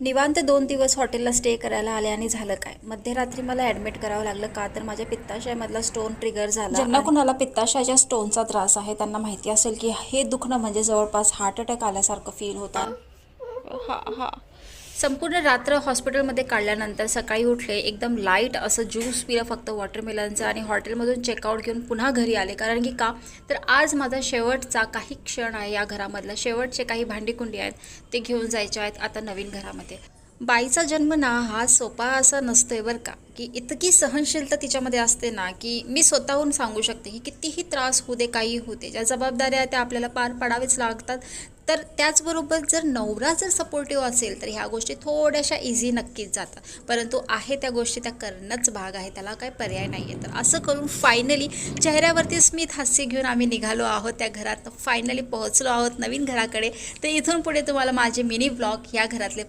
निवांत 2 दिवस हॉटेलला स्टे करायला आले आणि झालं काय, मध्यरात्री मला ॲडमिट करावं लागलं. का तर माझ्या पित्ताशयामधला स्टोन ट्रिगर झाला. ज्यांना कुणाला पित्ताशयाच्या स्टोनचा त्रास आहे त्यांना माहिती असेल की हे दुखणं म्हणजे जवळपास हार्ट अटॅक आल्यासारखं फील होतं. हा संपूर्ण रात्र हॉस्पिटलमध्ये काढल्यानंतर सकाळी उठले, एकदम लाईट असं ज्यूस पिलं फक्त वॉटरमेलनचं, आणि हॉटेलमधून चेकआउट घेऊन पुन्हा घरी आले. कारण की का तर आज माझा शेवटचा काही क्षण आहे या घरामधला. शेवटचे काही भांडीकुंडी आहेत ते घेऊन जायचे आहेत आता नवीन घरामध्ये. बाईचा जन्म ना हा सोपा असा नसतोय बरं का, की इतकी सहनशीलता तिच्यामध्ये असते ना, की मी स्वतःहून सांगू शकते की कितीही त्रास होऊ दे, काही होते, ज्या जबाबदाऱ्या त्या आपल्याला पार पाडावेच लागतात. तर त्याचबरोबर जर नवरा जर सपोर्टिव्ह असेल तर ह्या गोष्टी थोड्याशा इझी नक्कीच जातात. परंतु आहे त्या गोष्टी त्या करणंच भाग आहे, त्याला काही पर्याय नाही आहे. तर असं करून फायनली चेहऱ्यावरती स्मित हास्य घेऊन आम्ही निघालो आहोत त्या घरात. फायनली पोहोचलो आहोत नवीन घराकडे. तर इथून पुढे तुम्हाला माझे मिनी ब्लॉग या घरातले